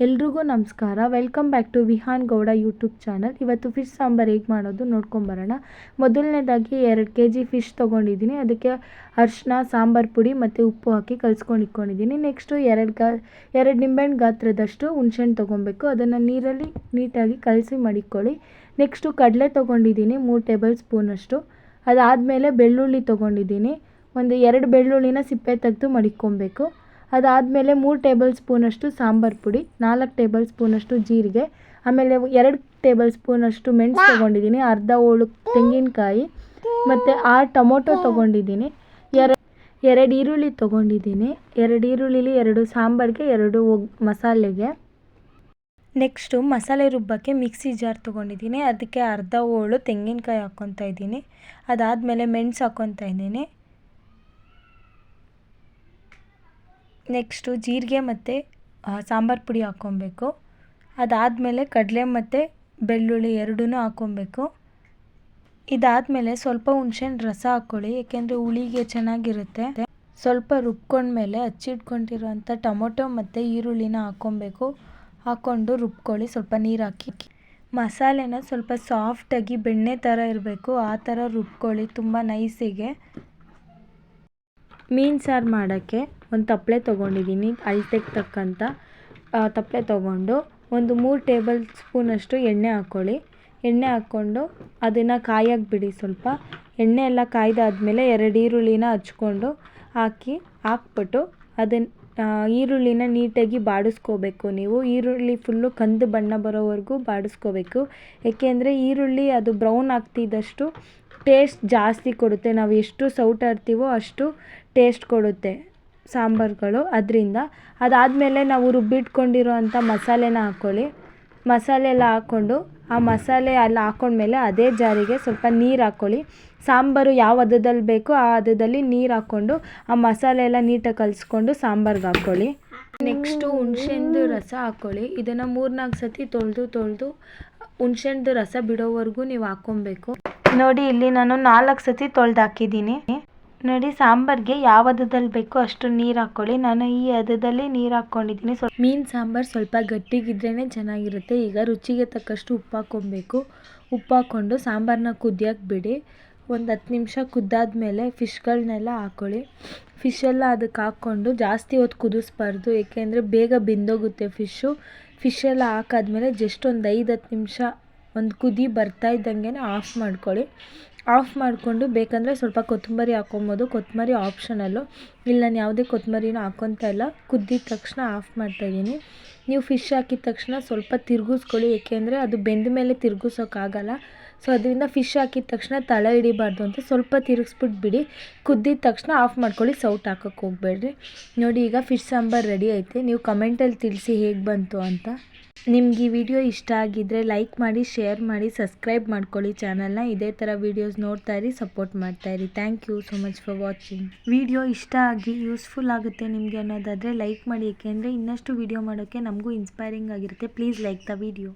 ಎಲ್ರಿಗೂ ನಮಸ್ಕಾರ. Welcome back to Vihan Gowda YouTube channel. ಇವತ್ತು ಫಿಶ್ ಸಾಂಬಾರ್ ಹೇಗೆ ಮಾಡೋದು ನೋಡ್ಕೊಂಬರೋಣ. ಮೊದಲನೇದಾಗಿ 2 kg ಫಿಶ್ ತೊಗೊಂಡಿದ್ದೀನಿ. ಅದಕ್ಕೆ ಅರಿಶಿನ, ಸಾಂಬಾರು ಪುಡಿ ಮತ್ತು ಉಪ್ಪು ಹಾಕಿ ಕಲಿಸ್ಕೊಂಡು ಇಟ್ಕೊಂಡಿದ್ದೀನಿ. ನೆಕ್ಸ್ಟು 2 ನಿಂಬೆಹಣ್ಣು ಗಾತ್ರದಷ್ಟು ಹುಣಸೆಹಣ್ಣು ತೊಗೊಬೇಕು. ಅದನ್ನು ನೀರಲ್ಲಿ ನೀಟಾಗಿ ಕಲಸಿ ಮಡಿಕೊಳ್ಳಿ. ನೆಕ್ಸ್ಟು ಕಡಲೆ ತೊಗೊಂಡಿದ್ದೀನಿ 3 ಟೇಬಲ್ ಸ್ಪೂನಷ್ಟು. ಅದಾದಮೇಲೆ ಬೆಳ್ಳುಳ್ಳಿ ತೊಗೊಂಡಿದ್ದೀನಿ. ಒಂದು 2 ಬೆಳ್ಳುಳ್ಳಿನ ಸಿಪ್ಪೆ ತೆಗೆದು ಮಡಿಕೊಬೇಕು. ಅದಾದಮೇಲೆ 3 ಟೇಬಲ್ ಸ್ಪೂನಷ್ಟು ಸಾಂಬಾರು ಪುಡಿ, 4 ಟೇಬಲ್ ಸ್ಪೂನಷ್ಟು ಜೀರಿಗೆ, ಆಮೇಲೆ 2 ಟೇಬಲ್ ಸ್ಪೂನಷ್ಟು ಮೆಣಸು ತೊಗೊಂಡಿದ್ದೀನಿ, ಅರ್ಧ ಹೋಳು ತೆಂಗಿನಕಾಯಿ ಮತ್ತು 6 ಟೊಮೊಟೊ ತೊಗೊಂಡಿದ್ದೀನಿ, 2 ಈರುಳ್ಳಿ ತೊಗೊಂಡಿದ್ದೀನಿ. 2 ಈರುಳ್ಳಿಲಿ 2 ಸಾಂಬಾರಿಗೆ, 2 ಮಸಾಲೆಗೆ. ನೆಕ್ಸ್ಟು ಮಸಾಲೆ ರುಬ್ಬಕ್ಕೆ ಮಿಕ್ಸಿ ಜಾರ್ ತೊಗೊಂಡಿದ್ದೀನಿ. ಅದಕ್ಕೆ ಅರ್ಧ ಹೋಳು ತೆಂಗಿನಕಾಯಿ ಹಾಕ್ಕೊತಾ ಇದ್ದೀನಿ. ಅದಾದಮೇಲೆ ಮೆಣಸು ಹಾಕ್ಕೊತಾ ಇದ್ದೀನಿ. ನೆಕ್ಸ್ಟು ಜೀರಿಗೆ ಮತ್ತು ಸಾಂಬಾರು ಪುಡಿ ಹಾಕ್ಕೊಬೇಕು. ಅದಾದಮೇಲೆ ಕಡಲೆ ಮತ್ತು ಬೆಳ್ಳುಳ್ಳಿ ಎರಡೂ ಹಾಕ್ಕೊಬೇಕು. ಇದಾದಮೇಲೆ ಸ್ವಲ್ಪ ಹುಣಸೆಹಣ್ಣು ರಸ ಹಾಕ್ಕೊಳ್ಳಿ, ಏಕೆಂದರೆ ಹುಳಿಗೆ ಚೆನ್ನಾಗಿರುತ್ತೆ. ಸ್ವಲ್ಪ ರುಬ್ಕೊಂಡ್ಮೇಲೆ ಹಚ್ಚಿಟ್ಕೊಂಡಿರೋಂಥ ಟೊಮೊಟೊ ಮತ್ತು ಈರುಳ್ಳಿನ ಹಾಕ್ಕೊಬೇಕು. ಹಾಕ್ಕೊಂಡು ರುಬ್ಕೊಳ್ಳಿ, ಸ್ವಲ್ಪ ನೀರು ಹಾಕಿ. ಮಸಾಲೆನ ಸ್ವಲ್ಪ ಸಾಫ್ಟಾಗಿ ಬೆಣ್ಣೆ ಥರ ಇರಬೇಕು, ಆ ಥರ ರುಬ್ಕೊಳ್ಳಿ ತುಂಬ ನೈಸಿಗೆ. ಮೀನು ಸಾರು ಮಾಡೋಕ್ಕೆ ಒಂದು ತಪ್ಪಲೆ ತೊಗೊಂಡಿದ್ದೀನಿ. ಅಳತೆಗೆ ತಕ್ಕಂಥ ತಪ್ಪಲೆ ತೊಗೊಂಡು ಒಂದು 3 ಟೇಬಲ್ ಸ್ಪೂನಷ್ಟು ಎಣ್ಣೆ ಹಾಕ್ಕೊಳ್ಳಿ. ಎಣ್ಣೆ ಹಾಕ್ಕೊಂಡು ಅದನ್ನು ಕಾಯಕ್ಕೆ ಬಿಡಿ. ಸ್ವಲ್ಪ ಎಣ್ಣೆ ಎಲ್ಲ ಕಾಯ್ದಾದ್ಮೇಲೆ 2 ಈರುಳ್ಳಿನ ಹಚ್ಕೊಂಡು ಹಾಕ್ಬಿಟ್ಟು ಅದನ್ನು ಈರುಳ್ಳಿನ ನೀಟಾಗಿ ಬಾಡಿಸ್ಕೋಬೇಕು. ನೀವು ಈರುಳ್ಳಿ ಫುಲ್ಲು ಕಂದು ಬಣ್ಣ ಬರೋವರೆಗೂ ಬಾಡಿಸ್ಕೋಬೇಕು. ಏಕೆಂದರೆ ಈರುಳ್ಳಿ ಅದು ಬ್ರೌನ್ ಆಗ್ತಿದ್ದಷ್ಟು ಟೇಸ್ಟ್ ಜಾಸ್ತಿ ಕೊಡುತ್ತೆ. ನಾವು ಎಷ್ಟು ಸೌಟಾಡ್ತೀವೋ ಅಷ್ಟು ಟೇಸ್ಟ್ ಕೊಡುತ್ತೆ ಸಾಂಬಾರುಗಳು, ಅದರಿಂದ. ಅದಾದಮೇಲೆ ನಾವು ರುಬ್ಬಿಟ್ಕೊಂಡಿರೋ ಅಂಥ ಮಸಾಲೆನ ಹಾಕ್ಕೊಳ್ಳಿ. ಮಸಾಲೆ ಎಲ್ಲ ಹಾಕ್ಕೊಂಡು ಆ ಮಸಾಲೆ ಎಲ್ಲ ಹಾಕ್ಕೊಂಡ್ಮೇಲೆ ಅದೇ ಜಾರಿಗೆ ಸ್ವಲ್ಪ ನೀರು ಹಾಕ್ಕೊಳ್ಳಿ. ಸಾಂಬಾರು ಯಾವ ಹದದಲ್ಲಿ ಬೇಕೋ ಆ ಹದದಲ್ಲಿ ನೀರು ಹಾಕ್ಕೊಂಡು ಆ ಮಸಾಲೆ ಎಲ್ಲ ನೀಟಾಗಿ ಕಲಿಸ್ಕೊಂಡು ಸಾಂಬಾರ್ಗೆ ಹಾಕ್ಕೊಳ್ಳಿ. ನೆಕ್ಸ್ಟು ಹುಣಸೆಹಣ್ಣು ರಸ ಹಾಕ್ಕೊಳ್ಳಿ. ಇದನ್ನು 3-4 ಸತಿ ತೊಳೆದು ಹುಣಸೆಹಣ್ಣು ರಸ ಬಿಡೋವರೆಗೂ ನೀವು ಹಾಕ್ಕೊಬೇಕು. ನೋಡಿ, ಇಲ್ಲಿ ನಾನು 4 ಸತಿ ತೊಳೆದು ಹಾಕಿದ್ದೀನಿ. ನೋಡಿ, ಸಾಂಬಾರಿಗೆ ಯಾವ ಹದದಲ್ಲಿ ಬೇಕೋ ಅಷ್ಟು ನೀರು ಹಾಕ್ಕೊಳ್ಳಿ. ನಾನು ಈ ಹದದಲ್ಲಿ ನೀರು ಹಾಕ್ಕೊಂಡಿದ್ದೀನಿ. ಮೀನು ಸಾಂಬಾರು ಸ್ವಲ್ಪ ಗಟ್ಟಿಗಿದ್ರೇ ಚೆನ್ನಾಗಿರುತ್ತೆ. ಈಗ ರುಚಿಗೆ ತಕ್ಕಷ್ಟು ಉಪ್ಪು ಹಾಕ್ಕೊಬೇಕು. ಉಪ್ಪು ಹಾಕ್ಕೊಂಡು ಸಾಂಬಾರನ್ನ ಕುದಿಯೋಕ್ಕೆ ಬಿಡಿ. ಒಂದು 10 ನಿಮಿಷ ಕುದ್ದಾದ್ಮೇಲೆ ಫಿಶ್ಗಳನ್ನೆಲ್ಲ ಹಾಕ್ಕೊಳ್ಳಿ. ಫಿಶೆಲ್ಲ ಅದಕ್ಕೆ ಹಾಕ್ಕೊಂಡು ಜಾಸ್ತಿ ಹೊತ್ತು ಕುದಿಸ್ಬಾರ್ದು, ಏಕೆಂದರೆ ಬೇಗ ಬೆಂದೋಗುತ್ತೆ ಫಿಶೆಲ್ಲ ಹಾಕಾದ್ಮೇಲೆ ಜಸ್ಟ್ ಒಂದು 5-10 ನಿಮಿಷ ಒಂದು ಕುದಿ ಬರ್ತಾ ಇದ್ದಂಗೆ ಆಫ್ ಮಾಡ್ಕೊಳ್ಳಿ. ಆಫ್ ಮಾಡಿಕೊಂಡು ಬೇಕಂದರೆ ಸ್ವಲ್ಪ ಕೊತ್ತಂಬರಿ ಹಾಕ್ಕೊಬೋದು. ಕೊತ್ತಂಬರಿ ಆಪ್ಷನಲ್ಲು. ಇಲ್ಲ, ನಾನು ಯಾವುದೇ ಕೊತ್ತಂಬರಿನೂ ಹಾಕ್ಕೊತಾ ಇಲ್ಲ. ಕುದ್ದಿದ ತಕ್ಷಣ ಆಫ್ ಮಾಡ್ತಾಯಿದ್ದೀನಿ. ನೀವು ಫಿಶ್ ಹಾಕಿದ ತಕ್ಷಣ ಸ್ವಲ್ಪ ತಿರುಗಿಸ್ಕೊಳ್ಳಿ, ಏಕೆಂದರೆ ಅದು ಬೆಂದ ಮೇಲೆ ತಿರುಗಿಸೋಕ್ಕಾಗಲ್ಲ. ಸೊ ಅದರಿಂದ ಫಿಶ್ ಹಾಕಿದ ತಕ್ಷಣ ತಳ ಹಿಡಿಬಾರ್ದು ಅಂತ ಸ್ವಲ್ಪ ತಿರುಗಿಸ್ಬಿಟ್ಟು ಬಿಡಿ. ಕುದ್ದಿದ ತಕ್ಷಣ ಆಫ್ ಮಾಡ್ಕೊಳ್ಳಿ, ಸೌಟ್ ಹಾಕೋಕ್ಕೆ ಹೋಗಬೇಡ್ರಿ. ನೋಡಿ, ಈಗ ಫಿಶ್ ಸಾಂಬಾರು ರೆಡಿ ಐತೆ. ನೀವು ಕಮೆಂಟಲ್ಲಿ ತಿಳಿಸಿ ಹೇಗೆ ಬಂತು ಅಂತ. ನಿಮ್ಗೆ ಈ ವಿಡಿಯೋ ಇಷ್ಟ ಆಗಿದ್ದರೆ ಲೈಕ್ ಮಾಡಿ, ಶೇರ್ ಮಾಡಿ, ಸಬ್ಸ್ಕ್ರೈಬ್ ಮಾಡ್ಕೊಳ್ಳಿ ಚಾನಲ್ನ. ಇದೇ ಥರ ವೀಡಿಯೋಸ್ ನೋಡ್ತಾಯಿರಿ, ಸಪೋರ್ಟ್ ಮಾಡ್ತಾಯಿರಿ. Thank you so much for watching. Video ಇಷ್ಟ ಆಗಿ ಯೂಸ್ಫುಲ್ ಆಗುತ್ತೆ ನಿಮಗೆ ಅನ್ನೋದಾದರೆ ಲೈಕ್ ಮಾಡಿ, ಏಕೆಂದರೆ ಇನ್ನಷ್ಟು ವಿಡಿಯೋ ಮಾಡೋಕ್ಕೆ ನಮಗೂ ಇನ್ಸ್ಪೈರಿಂಗ್ ಆಗಿರುತ್ತೆ. Please like the video.